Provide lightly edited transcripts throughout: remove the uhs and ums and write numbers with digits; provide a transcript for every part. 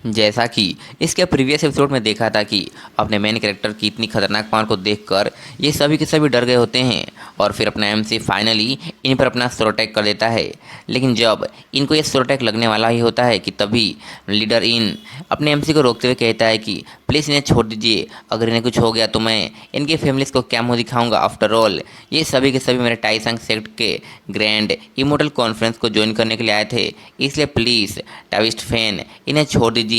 जैसा कि इसके प्रीवियस एपिसोड में देखा था कि अपने मेन कैरेक्टर की इतनी खतरनाक पावर को देखकर ये सभी के सभी डर गए होते हैं और फिर अपना एमसी फाइनली इन पर अपना स्लो अटैक कर देता है। लेकिन जब इनको ये स्लो अटैक लगने वाला ही होता है कि तभी लीडर इन अपने एमसी को रोकते हुए कहता है कि प्लीज़ इन्हें छोड़ दीजिए, अगर इन्हें कुछ हो गया तो मैं इनकी फैमिलीज को क्या मुँह दिखाऊंगा। आफ्टर ऑल ये सभी के सभी मेरे टाइसंग सेक्ट के ग्रैंड इमोर्टल कॉन्फ्रेंस को ज्वाइन करने के लिए आए थे, इसलिए प्लीज़ टाविस्ट फैन इन्हें छोड़ दीजिए।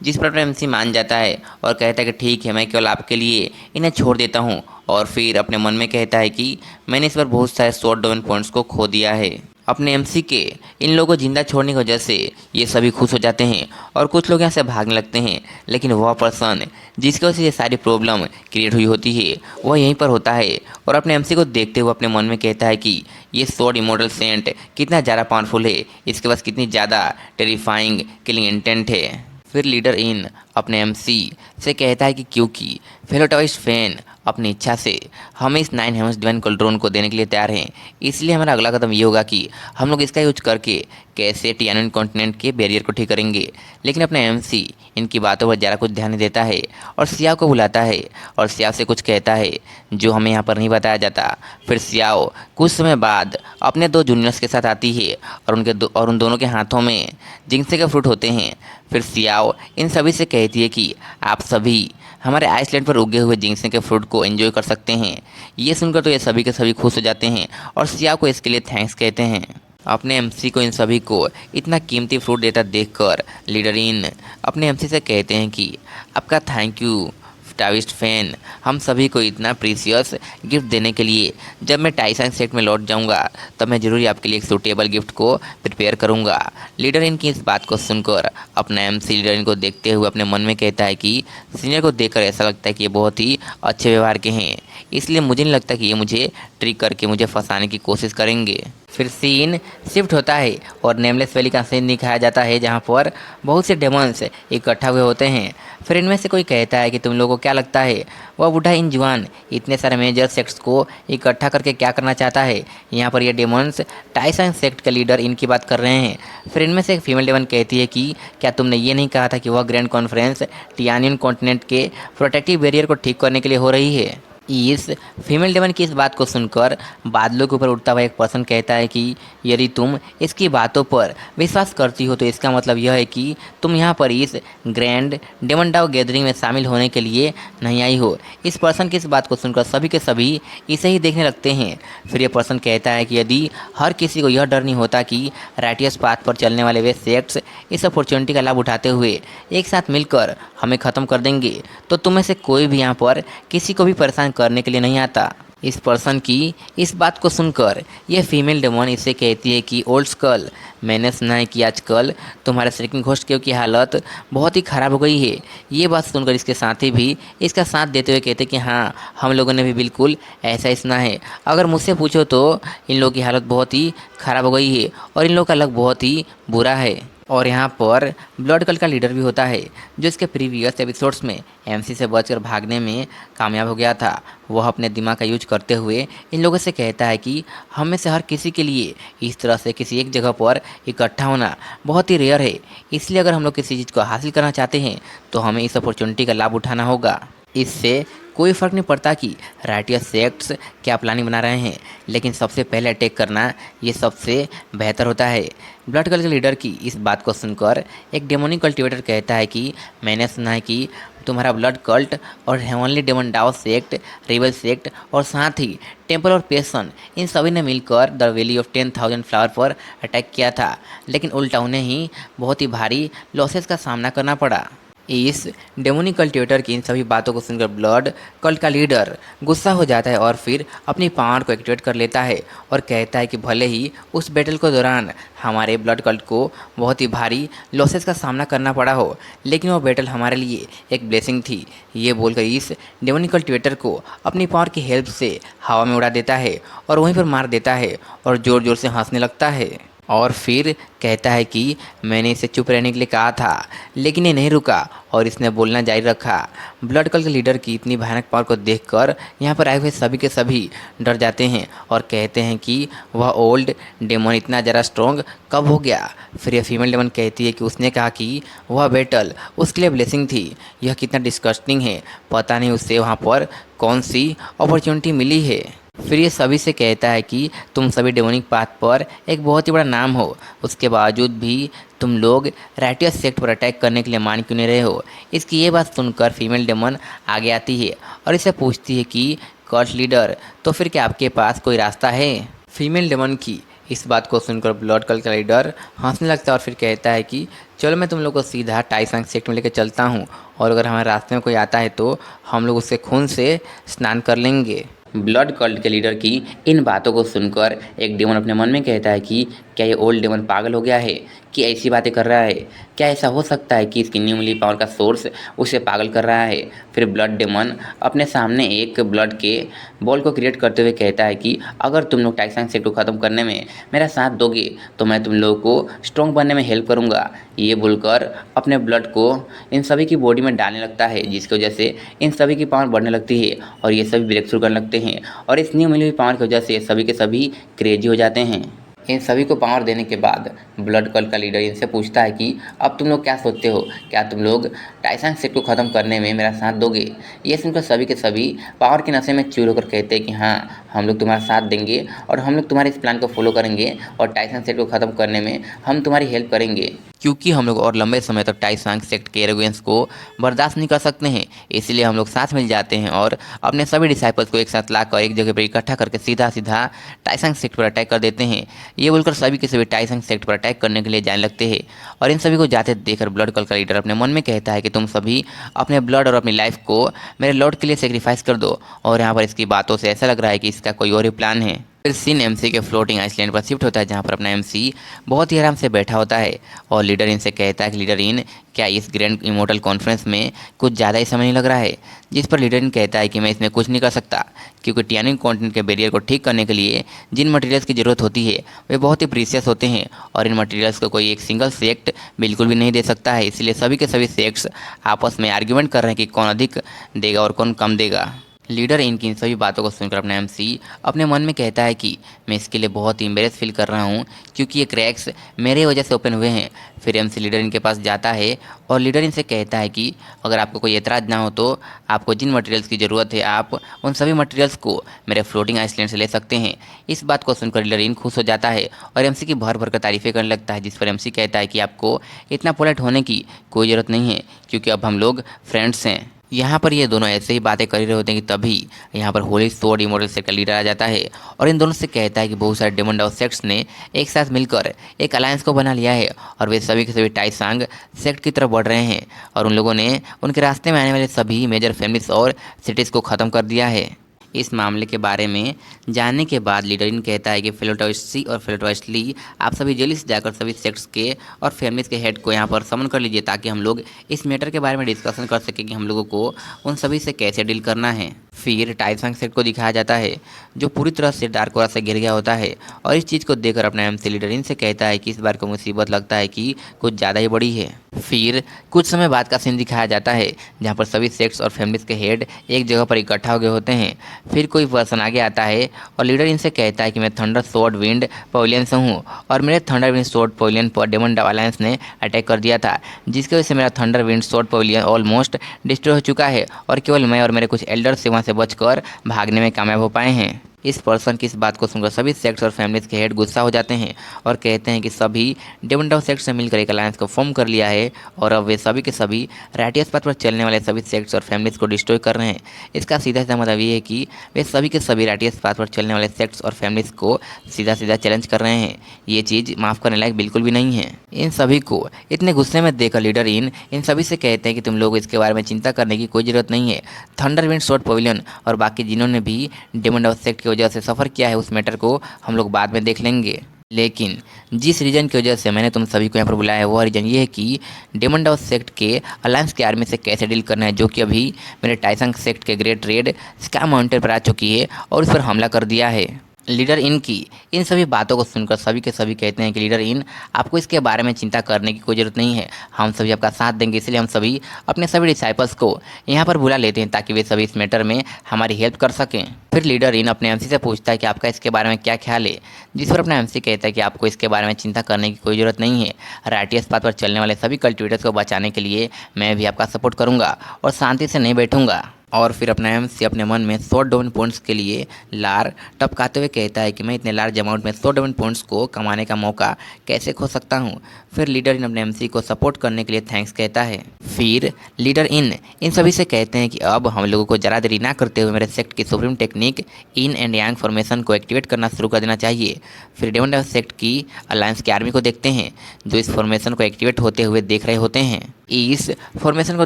जिस पर एमसी मान जाता है और कहता है कि ठीक है, मैं केवल आपके लिए इन्हें छोड़ देता हूँ। और फिर अपने मन में कहता है कि मैंने इस बार बहुत सारे शॉर्ट डाउन पॉइंट्स को खो दिया है। अपने एमसी के इन लोगों को जिंदा छोड़ने की वजह से ये सभी खुश हो जाते हैं और कुछ लोग यहाँ से भागने लगते हैं। लेकिन वह पर्सन जिसकी वजह से ये सारी प्रॉब्लम क्रिएट हुई होती है वह यहीं पर होता है और अपने एमसी को देखते हुए अपने मन में कहता है कि ये स्वॉर्ड इमॉर्टल सेंट कितना ज़्यादा पावरफुल है, इसके पास कितनी ज़्यादा टेरिफाइंग किलिंग इंटेंट है। फिर लीडर इन अपने एमसी से कहता है कि क्योंकि फेलो टाविस्ट फैन अपनी इच्छा से हमें इस 9 हेवंस डिवाइन कल्ट्रोन को देने के लिए तैयार हैं, इसलिए हमारा अगला कदम ये होगा कि हम लोग इसका यूज करके कैसे टियानन कॉन्टिनेंट के बैरियर को ठीक करेंगे। लेकिन अपना एमसी इनकी बातों पर ज़्यादा कुछ ध्यान नहीं देता है और सियाओ को बुलाता है और सियाओ से कुछ कहता है जो हमें यहाँ पर नहीं बताया जाता। फिर सियाओ कुछ समय बाद अपने 2 जूनियर्स के साथ आती है और उन दोनों के हाथों में जिंक्से के फ्रूट होते हैं। फिर सियाओ इन सभी से कहती है कि आप सभी हमारे आइसलैंड पर उगे हुए जिंक्से के फ्रूट को एंजॉय कर सकते हैं। ये सुनकर तो ये सभी के सभी खुश हो जाते हैं और सियाओ को इसके लिए थैंक्स कहते हैं। अपने एमसी को इन सभी को इतना कीमती फ्रूट देता देखकर लीडर इन अपने एमसी से कहते हैं कि आपका थैंक यू टाविस्ट फैन, हम सभी को इतना प्रीसियस गिफ्ट देने के लिए। जब मैं टाइसन सेट में लौट जाऊंगा तब मैं जरूर आपके लिए एक सूटेबल गिफ्ट को प्रिपेयर करूंगा। लीडर इन की इस बात को सुनकर अपना एमसी लीडर इन को देखते हुए अपने मन में कहता है कि सीनियर को देखकर ऐसा लगता है कि ये बहुत ही अच्छे व्यवहार के हैं, इसलिए मुझे नहीं लगता कि ये मुझे ट्रिक करके मुझे फंसाने की कोशिश करेंगे। फिर सीन शिफ्ट होता है और नेमलेस वैली का सीन दिखाया जाता है जहाँ पर बहुत से डेमंस इकट्ठा हुए होते हैं। फिर इनमें से कोई कहता है कि तुम लोगों को क्या लगता है वह बूढ़ा इन जवान इतने सारे मेजर सेक्ट्स को इकट्ठा करके क्या करना चाहता है। यहाँ पर ये डेमंस टाइसन सेक्ट के लीडर इनकी बात कर रहे हैं। फिर इनमें से एक फीमेल डेमन कहती है कि क्या तुमने ये नहीं कहा था कि वह ग्रैंड कॉन्फ्रेंस टियानियन कॉन्टिनेंट के प्रोटेक्टिव बैरियर को ठीक करने के लिए हो रही है। इस फीमेल डेमन की इस बात को सुनकर बादलों के ऊपर उड़ता हुआ एक पर्सन कहता है कि यदि तुम इसकी बातों पर विश्वास करती हो तो इसका मतलब यह है कि तुम यहाँ पर इस ग्रैंड डेमन डाउ गैदरिंग में शामिल होने के लिए नहीं आई हो। इस पर्सन की इस बात को सुनकर सभी के सभी इसे ही देखने लगते हैं। फिर यह पर्सन कहता है कि यदि हर किसी को यह डर नहीं होता कि राइटियस पाथ पर चलने वाले वे सेक्ट्स इस अपॉर्चुनिटी का लाभ उठाते हुए एक साथ मिलकर हमें ख़त्म कर देंगे, तो तुम में से कोई भी यहाँ पर किसी को भी परेशान करने के लिए नहीं आता। इस पर्सन की इस बात को सुनकर यह फीमेल डेमन इसे कहती है कि ओल्ड स्कल, मैंने सुना है कि आजकल तुम्हारे श्रीकिंग घोस्ट केव की हालत बहुत ही ख़राब हो गई है। ये बात सुनकर इसके साथी भी इसका साथ देते हुए कहते कि हाँ, हम लोगों ने भी बिल्कुल ऐसा ही सुना है। अगर मुझसे पूछो तो इन लोगों की हालत बहुत ही ख़राब हो गई है और इन लोगों का लक बहुत ही बुरा है। और यहाँ पर ब्लड कल्ट का लीडर भी होता है जो इसके प्रीवियस एपिसोड्स में एमसी से बचकर भागने में कामयाब हो गया था। वह अपने दिमाग का यूज करते हुए इन लोगों से कहता है कि हम में से हर किसी के लिए इस तरह से किसी एक जगह पर इकट्ठा होना बहुत ही रेयर है, इसलिए अगर हम लोग किसी चीज़ को हासिल करना चाहते हैं तो हमें इस अपॉर्चुनिटी का लाभ उठाना होगा। इससे कोई फ़र्क नहीं पड़ता कि राइटियस सेक्ट्स क्या प्लानिंग बना रहे हैं, लेकिन सबसे पहले अटैक करना ये सबसे बेहतर होता है। ब्लड कल्ट के लीडर की इस बात को सुनकर एक डेमोनिक कल्टिवेटर कहता है कि मैंने सुना है कि तुम्हारा ब्लड कल्ट और heavenly demon Dao sect, rebel sect और साथ ही टेम्पल और पेशन इन सभी ने मिलकर द वैली ऑफ 10,000 फ्लावर पर अटैक किया था, लेकिन उल्टा उन्हें ही बहुत ही भारी लॉसेस का सामना करना पड़ा। इस डेमोनिक कल्टिवेटर की इन सभी बातों को सुनकर ब्लड कल्ट का लीडर गुस्सा हो जाता है और फिर अपनी पावर को एक्टिवेट कर लेता है और कहता है कि भले ही उस बैटल के दौरान हमारे ब्लड कल्ट को बहुत ही भारी लॉसेस का सामना करना पड़ा हो, लेकिन वो बैटल हमारे लिए एक ब्लेसिंग थी। ये बोलकर इस डेमोनिक कल्टिवेटर को अपनी पावर की हेल्प से हवा में उड़ा देता है और वहीं पर मार देता है और ज़ोर ज़ोर से हंसने लगता है। और फिर कहता है कि मैंने इसे चुप रहने के लिए कहा था, लेकिन ये नहीं रुका और इसने बोलना जारी रखा। ब्लड कल्ट के लीडर की इतनी भयानक पावर को देखकर यहाँ पर आए हुए सभी के सभी डर जाते हैं और कहते हैं कि वह ओल्ड डेमन इतना ज़्यादा स्ट्रॉन्ग कब हो गया। फिर यह फीमेल डेमन कहती है कि उसने कहा कि वह बैटल उसके लिए ब्लेसिंग थी। यह कितना डिस्कस्टिंग है, पता नहीं उससे वहाँ पर कौन सी अपॉर्चुनिटी मिली है। फिर ये सभी से कहता है कि तुम सभी डेमोनिक पाथ पर एक बहुत ही बड़ा नाम हो, उसके बावजूद भी तुम लोग राइटियस सेक्ट पर अटैक करने के लिए मान क्यों नहीं रहे हो। इसकी ये बात सुनकर फीमेल डेमन आगे आती है और इसे पूछती है कि कल्ट लीडर, तो फिर क्या आपके पास कोई रास्ता है। फीमेल डेमन की इस बात को सुनकर ब्लड कल्ट का लीडर हंसने लगता है और फिर कहता है कि चलो मैं तुम लोग को सीधा टाइसंग सेक्ट में लेकर चलता हूँ, और अगर हमारे रास्ते में कोई आता है तो हम लोग उसके खून से स्नान कर लेंगे। ब्लड कल्ट के लीडर की इन बातों को सुनकर एक डेमन अपने मन में कहता है कि क्या ये ओल्ड डेमन पागल हो गया है कि ऐसी बातें कर रहा है। क्या ऐसा हो सकता है कि इसकी न्यू मिली पावर का सोर्स उसे पागल कर रहा है। फिर ब्लड डेमन अपने सामने एक ब्लड के बॉल को क्रिएट करते हुए कहता है कि अगर तुम लोग टाइसंग सेक्ट को ख़त्म करने में मेरा साथ दोगे तो मैं तुम लोगों को स्ट्रॉन्ग बनने में हेल्प करूँगा। ये बोलकर अपने ब्लड को इन सभी की बॉडी में डालने लगता है, जिसकी वजह से इन सभी की पावर बढ़ने लगती है और ये सभी ब्रेक थ्रू करने लगते हैं और इस न्यू मिली हुई पावर की वजह से सभी के सभी क्रेजी हो जाते हैं। इन सभी को पावर देने के बाद ब्लड कल्ट का लीडर इनसे पूछता है कि अब तुम लोग क्या सोचते हो, क्या तुम लोग टाइसंग सेक्ट को ख़त्म करने में मेरा साथ दोगे। ये सुनकर सभी के सभी पावर के नशे में चूर होकर कहते हैं कि हाँ, हम लोग तुम्हारा साथ देंगे और हम लोग तुम्हारे इस प्लान को फॉलो करेंगे और टाइसंग सेक्ट को ख़त्म करने में हम तुम्हारी हेल्प करेंगे, क्योंकि हम लोग और लंबे समय तक टाइसंग सेक्ट के एरोगेंस को बर्दाश्त नहीं कर सकते हैं। इसलिए हम लोग साथ मिल जाते हैं और अपने सभी डिसाइपल्स को एक साथ लाकर एक जगह पर इकट्ठा करके सीधा सीधा टाइसंग सेक्ट पर अटैक कर देते हैं। ये बोलकर सभी के सभी टाइसंग सेक्ट पर अटैक करने के लिए जाने लगते हैं और इन सभी को जाते देखकर ब्लड कल्ट का लीडर अपने मन में कहता है कि तुम सभी अपने ब्लड और अपनी लाइफ को मेरे लॉर्ड के लिए सेक्रीफाइस कर दो। और यहाँ पर इसकी बातों से ऐसा लग रहा है कि इसका कोई और ही प्लान है। फिर सीन एमसी के फ्लोटिंग आइसलैंड पर शिफ्ट होता है, जहाँ पर अपना एमसी बहुत ही आराम से बैठा होता है और लीडर इन से कहता है कि लीडर इन, क्या इस ग्रैंड इमोर्टल कॉन्फ्रेंस में कुछ ज़्यादा ही समय नहीं लग रहा है। जिस पर लीडर इन कहता है कि मैं इसमें कुछ नहीं कर सकता, क्योंकि टियानिंग कॉन्टिनेंट के बैरियर को ठीक करने के लिए जिन मटेरियल्स की ज़रूरत होती है वे बहुत ही प्रीशियस होते हैं और इन मटेरियल्स को कोई एक सिंगल सेक्ट बिल्कुल भी नहीं दे सकता है। इसलिए सभी के सभी सेक्ट्स आपस में आर्ग्यूमेंट कर रहे हैं कि कौन अधिक देगा और कौन कम देगा। लीडर इनकी इन सभी बातों को सुनकर अपना एमसी अपने मन में कहता है कि मैं इसके लिए बहुत ही एम्बेरस फील कर रहा हूँ, क्योंकि ये क्रैक्स मेरे वजह से ओपन हुए हैं। फिर एमसी लीडर इनके पास जाता है और लीडर इनसे कहता है कि अगर आपको कोई एतराज़ ना हो तो आपको जिन मटेरियल्स की ज़रूरत है आप उन सभी मटेरियल्स को मेरे फ्लोटिंग आइसलैंड से ले सकते हैं। इस बात को सुनकर लीडर इन खुश हो जाता है और एमसी की भर भर कर तारीफ़ें करने लगता है, जिस पर एमसी कहता है कि आपको इतना पोलाइट होने की कोई ज़रूरत नहीं है, क्योंकि अब हम लोग फ्रेंड्स हैं। यहाँ पर ये दोनों ऐसे ही बातें कर रहे होते हैं कि तभी यहाँ पर होली स्वॉर्ड इमोर्टल सेक्ट का लीडर आ जाता है और इन दोनों से कहता है कि बहुत सारे डेमन डाउ सेक्ट्स ने एक साथ मिलकर एक अलायंस को बना लिया है और वे सभी के सभी टाइसंग सेक्ट की तरफ बढ़ रहे हैं और उन लोगों ने उनके रास्ते में आने वाले सभी मेजर फैमिलीज और सिटीज़ को ख़त्म कर दिया है। इस मामले के बारे में जानने के बाद लीडर इन कहता है कि फेलोटॉयस्टी और फेलोटॉयस्टली, आप सभी जल्दी से जाकर सभी सेक्ट्स के और फैमिलीज के हेड को यहाँ पर समन कर लीजिए, ताकि हम लोग इस मैटर के बारे में डिस्कशन कर सकें कि हम लोगों को उन सभी से कैसे डील करना है। फिर टाइसंग सेक्ट को दिखाया जाता है जो पूरी तरह से डार्क ऑरा से घिर गया होता है और इस चीज़ को देखकर अपना एमसी लीडर इनसे कहता है कि इस बार को मुसीबत लगता है कि कुछ ज़्यादा ही बड़ी है। फिर कुछ समय बाद का सीन दिखाया जाता है जहाँ पर सभी सेक्ट्स और फैमिलीज के हेड एक जगह पर इकट्ठा हो गए होते हैं। फिर कोई पर्सन आगे आता है और लीडर इनसे कहता है कि मैं थंडर स्वॉर्ड विंड पवेलियन से हूँ और मेरे थंडर विंड स्वॉर्ड पवेलियन पर डेमन डाउ अलायंस ने अटैक कर दिया था, जिसकी वजह से मेरा thunder wind sword pavilion almost destroy हो चुका है और केवल मैं और मेरे कुछ एल्डर्स से वहाँ से बचकर भागने में कामयाब हो पाए हैं। इस पर्सन की इस बात को सुनकर सभी सेक्ट्स और फैमिलीज के हेड गुस्सा हो जाते हैं और कहते हैं कि सभी डेमन डाउ सेक्ट से मिलकर एक अलायंस को फॉर्म कर लिया है और अब वे सभी के सभी राइटियस पाथ पर चलने वाले सभी सेक्ट्स और फैमिलीज को डिस्ट्रॉय कर रहे हैं। इसका सीधा सीधा मतलब ये है कि वे सभी के सभी राइटियस पाथ पर चलने वाले सेक्ट्स और फैमिलीज को सीधा सीधा चैलेंज कर रहे हैं। ये चीज़ माफ़ करने लायक बिल्कुल भी नहीं है। इन सभी को इतने गुस्से में देखकर लीडर इन सभी से कहते हैं कि तुम लोग इसके बारे में चिंता करने की कोई ज़रूरत नहीं है। थंडर विंड स्वॉर्ड पवेलियन और बाकी जिन्होंने भी डेमन डाउ सेक्ट की वजह से सफ़र किया है उस मैटर को हम लोग बाद में देख लेंगे, लेकिन जिस रीजन की वजह से मैंने तुम सभी को यहाँ पर बुलाया है वह रीजन ये है कि डेमन डाउ सेक्ट के अलायंस के आर्मी से कैसे डील करना है, जो कि अभी मेरे टाइसंग सेक्ट के ग्रेट रेड स्का माउंटेन पर आ चुकी है और उस पर हमला कर दिया है। लीडर इन की इन सभी बातों को सुनकर सभी के सभी कहते हैं कि लीडर इन, आपको इसके बारे में चिंता करने की कोई ज़रूरत नहीं है, हम सभी आपका साथ देंगे। इसलिए हम सभी अपने सभी डिसाइपल्स को यहाँ पर बुला लेते हैं ताकि वे सभी इस मैटर में हमारी हेल्प कर सकें। फिर लीडर इन अपने एमसी से पूछता है कि आपका इसके बारे में क्या ख्याल है, जिस पर अपना एमसी कहता है कि आपको इसके बारे में चिंता करने की कोई ज़रूरत नहीं है। राइटियस पाथ पर चलने वाले सभी कल्टिवेटर्स को बचाने के लिए मैं भी आपका सपोर्ट करूँगा और शांति से नहीं बैठूंगा। और फिर अपना एमसी अपने मन में 100 डोमेन पॉइंट्स के लिए लार टपकाते हुए कहता है कि मैं इतने लार्ज अमाउंट में 100 डोमेन पॉइंट्स को कमाने का मौका कैसे खो सकता हूँ। फिर लीडर इन अपने एमसी को सपोर्ट करने के लिए थैंक्स कहता है। फिर लीडर इन सभी से कहते हैं कि अब हम लोगों को ज़रा देरी ना करते हुए मेरे सेक्ट की supreme technique in and yang formation को एक्टिवेट करना शुरू कर देना चाहिए। फिर डेमन सेक्ट की अलायंस की आर्मी को देखते हैं जो इस फॉर्मेशन को एक्टिवेट होते हुए देख रहे होते हैं। इस फॉर्मेशन को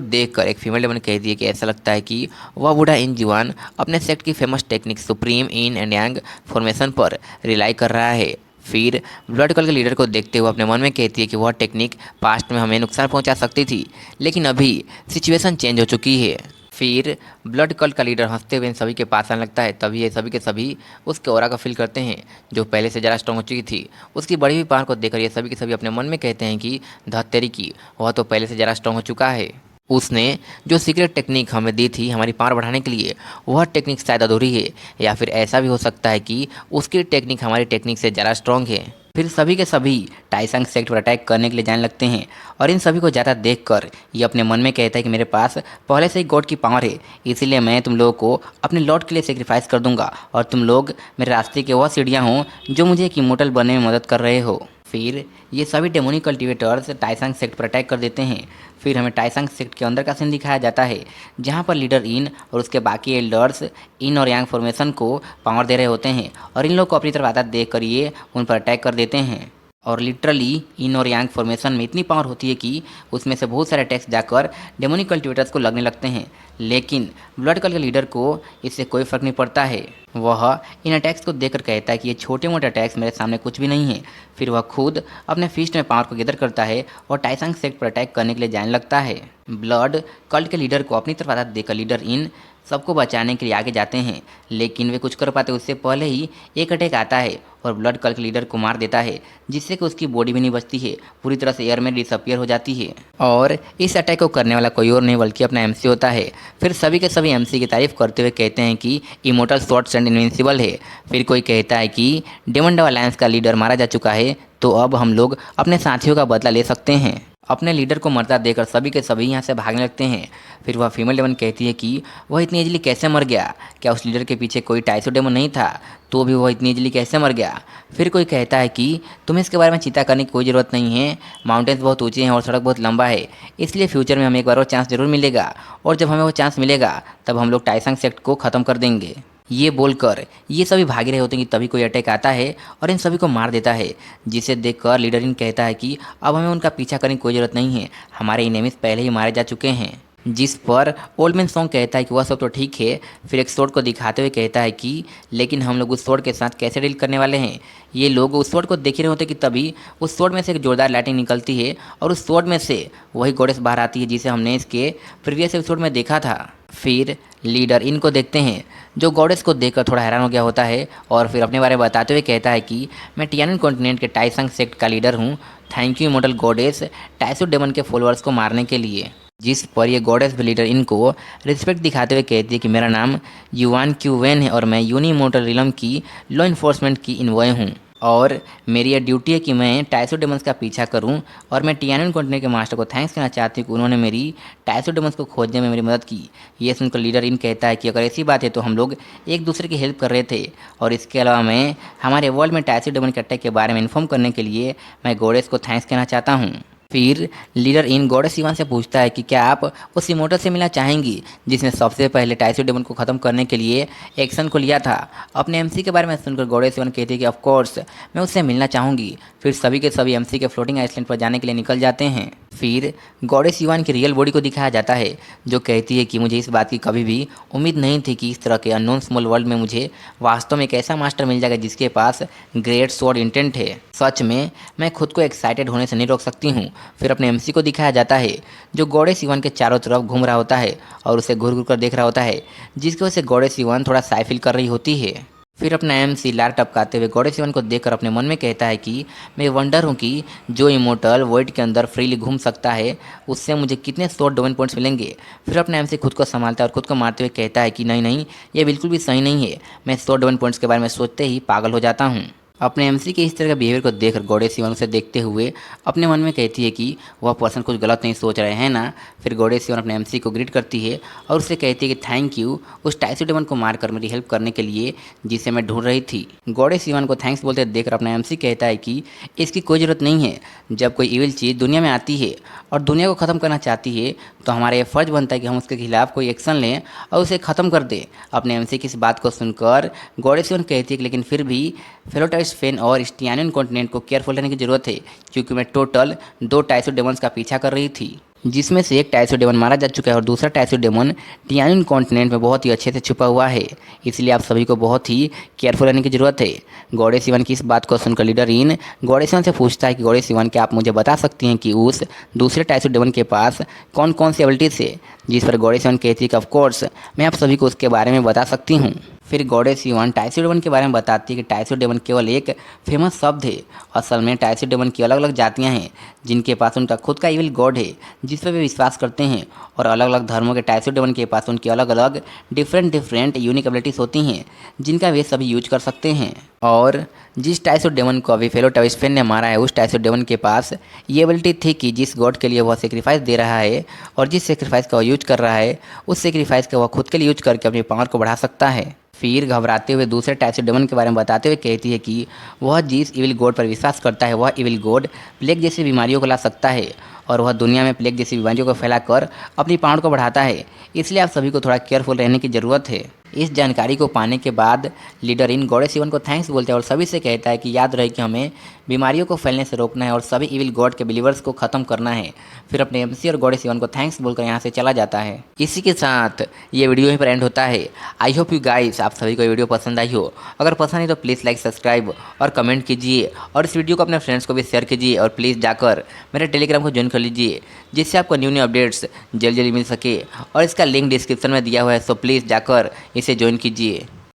देखकर एक फीमेल डेमन कहती है कि ऐसा लगता है कि वह बूढ़ा इन जवान अपने सेक्ट की famous technique supreme in and yang formation पर रिलाई कर रहा है। फिर ब्लड कल के लीडर को देखते हुए अपने मन में कहती है कि वह टेक्निक पास्ट में हमें नुकसान पहुंचा सकती थी, लेकिन अभी सिचुएशन चेंज हो चुकी है। फिर ब्लड कल्ट का लीडर हंसते हुए इन सभी के पास आने लगता है। तभी ये सभी के सभी उसके ऑरा का फील करते हैं जो पहले से ज़रा स्ट्रॉन्ग हो चुकी थी। उसकी बढ़ी हुई पावर को देखकर ये सभी के सभी अपने मन में कहते हैं कि धत्तेरी की, वह तो पहले से ज़रा स्ट्रॉन्ग हो चुका है। उसने जो सीक्रेट टेक्निक हमें दी थी हमारी पावर बढ़ाने के लिए, वह टेक्निक शायद अधूरी है, या फिर ऐसा भी हो सकता है कि उसकी टेक्निक हमारी टेक्निक से ज़्यादा स्ट्रॉन्ग है। फिर सभी के सभी टाइसंग सेक्ट पर अटैक करने के लिए जाने लगते हैं और इन सभी को ज़्यादा देखकर ये अपने मन में कहता है कि मेरे पास पहले से ही गॉड की पावर है, इसीलिए मैं तुम लोगों को अपने लॉर्ड के लिए सेक्रीफाइस कर दूंगा और तुम लोग मेरे रास्ते के वह सीढ़ियाँ हों जो मुझे एक इमोर्टल बनने में मदद कर रहे हो। फिर ये सभी डेमोनिक कल्टिवेटर्स टाइसंग सेक्ट पर अटैक कर देते हैं। फिर हमें टाइसंग सेक्ट के अंदर का सीन दिखाया जाता है जहाँ पर लीडर इन और उसके बाकी एल्डर्स इन और यांग फॉर्मेशन को पावर दे रहे होते हैं और इन लोग को अपनी तरफ आता देख कर ये उन पर अटैक कर देते हैं। और लिटरली इन और यांग फॉर्मेशन में इतनी पावर होती है कि उसमें से बहुत सारे अटैक्स जाकर डेमोनिक कल्टिवेटर्स को लगने लगते हैं, लेकिन ब्लड कल के लीडर को इससे कोई फर्क नहीं पड़ता है। वह इन अटैक्स को देखकर कहता है कि ये छोटे मोटे अटैक्स मेरे सामने कुछ भी नहीं है। फिर वह खुद अपने फिस्ट में पावर को गैदर करता है और टाइसंग सेक्ट पर अटैक करने के लिए जाने लगता है। ब्लड कल्ट के लीडर को अपनी तरफ आता देखकर लीडर इन सबको बचाने के लिए आगे जाते हैं, लेकिन वे कुछ कर पाते उससे पहले ही एक अटैक आता है और ब्लड कल्ट लीडर को मार देता है, जिससे कि उसकी बॉडी भी नहीं बचती है, पूरी तरह से एयर में डिसअपियर हो जाती है। और इस अटैक को करने वाला कोई और नहीं बल्कि अपना एमसी होता है। फिर सभी के सभी एमसी की तारीफ करते हुए कहते हैं कि इमोर्टल स्वॉर्ड्स एंड इनविंसिबल है। फिर कोई कहता है कि डेमन अलायंस का लीडर मारा जा चुका है, तो अब हम लोग अपने साथियों का बदला ले सकते हैं। अपने लीडर को मरता देखकर सभी के सभी यहाँ से भागने लगते हैं। फिर वह फीमेल डेमन कहती है कि वह इतनी इजली कैसे मर गया, क्या उस लीडर के पीछे कोई टाइसो डेमन नहीं था, तो भी वह इतनी इजली कैसे मर गया। फिर कोई कहता है कि तुम्हें इसके बारे में चिंता करने की कोई ज़रूरत नहीं है, माउंटेन्स बहुत ऊंचे हैं और सड़क बहुत लंबा है, इसलिए फ्यूचर में हमें एक बार और चांस जरूर मिलेगा, और जब हमें वो चांस मिलेगा तब हम लोग टाइसंग सेक्ट को ख़त्म कर देंगे। ये बोलकर ये सभी भाग रहे होते हैं कि तभी कोई अटैक आता है और इन सभी को मार देता है, जिसे देखकर लीडर इन कहता है कि अब हमें उनका पीछा करने की कोई ज़रूरत नहीं है, हमारे इनेमिस पहले ही मारे जा चुके हैं। जिस पर ओल्ड मैन सॉन्ग कहता है कि वह सब तो ठीक है। फिर एक स्वॉर्ड को दिखाते हुए कहता है कि लेकिन हम लोग उस स्वॉर्ड के साथ कैसे डील करने वाले हैं। ये लोग उस स्वॉर्ड को देख रहे होते कि तभी उस स्वॉर्ड में से एक जोरदार लाइटिंग निकलती है और उस स्वॉर्ड में से वही गॉडेस बाहर आती है जिसे हमने इसके प्रीवियस एपिसोड में देखा था। फिर लीडर इनको देखते हैं जो गॉडेस को देखकर थोड़ा हैरान हो गया होता है और फिर अपने बारे में बताते हुए कहता है कि मैं टियानन कॉन्टिनेंट के टाइसंग सेक्ट का लीडर हूँ, thank you immortal goddess Taiso demon के फॉलोअर्स को मारने के लिए। जिस पर ये गॉडेस लीडर इनको रिस्पेक्ट दिखाते हुए कहती है कि मेरा नाम युवान क्यू वेन है और मैं यूनी इमोर्टल रिलम की लॉ इन्फोर्समेंट की इन्वॉय हूँ, और मेरी यह ड्यूटी है कि मैं टाइसो डेमन्स का पीछा करूं, और मैं टियानन कॉन्टिनेंट के मास्टर को थैंक्स करना चाहती हूँ कि उन्होंने मेरी टाइसो डेमन्स को खोजने में मेरी मदद की। ये सुनकर लीडर इन कहता है कि अगर ऐसी बात है तो हम लोग एक दूसरे की हेल्प कर रहे थे, और इसके अलावा मैं हमारे वर्ल्ड में टाइसो डेमन के अटैक के बारे में इन्फॉर्म करने के लिए मैं गॉडेस को थैंक्स कहना चाहता हूँ। फिर लीडर इन गॉडेस इवान से पूछता है कि क्या आप उस इमोर्टल से मिलना चाहेंगी जिसने सबसे पहले टाइसो डेमन को ख़त्म करने के लिए एक्शन को लिया था। अपने एमसी के बारे में सुनकर गॉडेस इवान कहती है कि ऑफ कोर्स मैं उससे मिलना चाहूँगी। फिर सभी के सभी एमसी के फ्लोटिंग आइसलैंड पर जाने के लिए निकल जाते हैं। फिर गॉडेस इवान की रियल बॉडी को दिखाया जाता है जो कहती है कि मुझे इस बात की कभी भी उम्मीद नहीं थी कि इस तरह के अननोन स्मॉल वर्ल्ड में मुझे वास्तव में एक ऐसा मास्टर मिल जाएगा जिसके पास ग्रेट स्वॉर्ड इंटेंट है। सच में मैं खुद को एक्साइटेड होने से नहीं रोक सकती हूँ। फिर अपने एमसी को दिखाया जाता है जो गॉडेस इवान के चारों तरफ घूम रहा होता है और उसे घूर घूर कर देख रहा होता है, जिसकी वजह से गॉडेस इवान थोड़ा साई फील कर रही होती है। फिर अपना एमसी लार टपकाते हुए गॉडेस इवन को देखकर अपने मन में कहता है कि मैं वंडर हूँ कि जो इमोर्टल वॉइड के अंदर फ्रीली घूम सकता है उससे मुझे कितने शॉर्ट डोमेन पॉइंट्स मिलेंगे। फिर अपना एमसी खुद को संभालता है और खुद को मारते हुए कहता है कि नहीं नहीं, ये बिल्कुल भी सही नहीं है, मैं शॉर्ट डोमेन पॉइंट्स के बारे में सोचते ही पागल हो जाता हूँ। अपने एमसी के इस तरह का बिहेवियर को देखकर गॉडेस इवन उसे देखते हुए अपने मन में कहती है कि वह पर्सन कुछ गलत नहीं सोच रहे हैं ना। फिर गॉडेस इवन अपने एमसी को ग्रीट करती है और उससे कहती है कि थैंक यू उस टाइसो डेमन को मारकर मेरी हेल्प करने के लिए जिसे मैं ढूंढ रही थी। गॉडेस इवन को थैंक्स बोलते देखकर अपना एमसी कहता है कि इसकी कोई ज़रूरत नहीं है। जब कोई इविल चीज़ दुनिया में आती है और दुनिया को ख़त्म करना चाहती है तो हमारा ये फ़र्ज़ बनता है कि हम उसके खिलाफ़ कोई एक्शन लें और उसे ख़त्म कर दें। अपने एमसी की इस बात को सुनकर गॉडेस इवन कहती है कि लेकिन फिर भी फेलोटाइस फेन और स्टियानियन कॉन्टिनेंट को केयरफुल रहने की ज़रूरत है, क्योंकि मैं टोटल 2 टाइसो डेमन्स का पीछा कर रही थी, जिसमें से एक टाइसो डेमन मारा जा चुका है और दूसरा टाइसो डेमन टियानियन कॉन्टिनेंट में बहुत ही अच्छे से छुपा हुआ है। इसलिए आप सभी को बहुत ही केयरफुल रहने की ज़रूरत है। गॉडेस इवन की इस बात को सुनकर लीडर इन गॉडेस इवन से पूछता है कि गॉडेस इवन, क्या आप मुझे बता सकती हैं कि उस दूसरे टाइसो डेमन के पास कौन कौन सी एबिलिटीज़ है। जिस पर गॉडेस इवन कहती है कि ऑफकोर्स मैं आप सभी को उसके बारे में बता सकती हूँ। फिर गॉडेस इवन टाइसो डेमन के बारे में बताती है कि टाइसो डेमन केवल एक फेमस शब्द है। असल में टाइसो डेमन की अलग अलग जातियां हैं जिनके पास उनका खुद का इविल गॉड है जिस पर वे विश्वास करते हैं, और अलग अलग धर्मों के टाइसो डेमन के पास उनकी अलग अलग डिफरेंट यूनिक एबिलिटीज़ होती हैं जिनका वे सभी यूज कर सकते हैं। और जिस टाइसो डेमन को अभी फेलोटाइस फेन ने मारा है उस टाइसो डेमन के पास ये एबिलिटी थी कि जिस गॉड के लिए वह सेक्रीफाइस दे रहा है और जिस सेक्रीफाइस का वह यूज कर रहा है उस सेक्रीफाइस का वह खुद के लिए यूज करके अपनी पावर को बढ़ा सकता है। फिर घबराते हुए दूसरे टाइसो डेमन के बारे में बताते हुए कहती है कि वह जिस इविल गॉड पर विश्वास करता है वह इविल गॉड प्लेग जैसी बीमारियों को ला सकता है और वह दुनिया में प्लेग जैसी बीमारियों को फैलाकर अपनी पावर को बढ़ाता है। इसलिए आप सभी को थोड़ा केयरफुल रहने की ज़रूरत है। इस जानकारी को पाने के बाद लीडर इन गॉडेस इवन को थैंक्स बोलते हैं और सभी से कहता है कि याद रहे कि हमें बीमारियों को फैलने से रोकना है और सभी इविल गॉड के बिलीवर्स को ख़त्म करना है। फिर अपने एमसी और गॉडेस इवन को थैंक्स बोलकर यहाँ से चला जाता है। इसी के साथ ये वीडियो यहीं पर एंड होता है। आई होप यू गाइस, आप सभी को ये वीडियो पसंद आई हो। अगर पसंद आई तो प्लीज़ लाइक, सब्सक्राइब और कमेंट कीजिए और इस वीडियो को अपने फ्रेंड्स को भी शेयर कीजिए और प्लीज़ जाकर मेरे टेलीग्राम को ज्वाइन कर लीजिए जिससे आपको न्यू अपडेट्स जल्दी जल्दी मिल सके और इसका लिंक डिस्क्रिप्शन में दिया हुआ है, सो प्लीज़ जाकर इसे ज्वाइन कीजिए।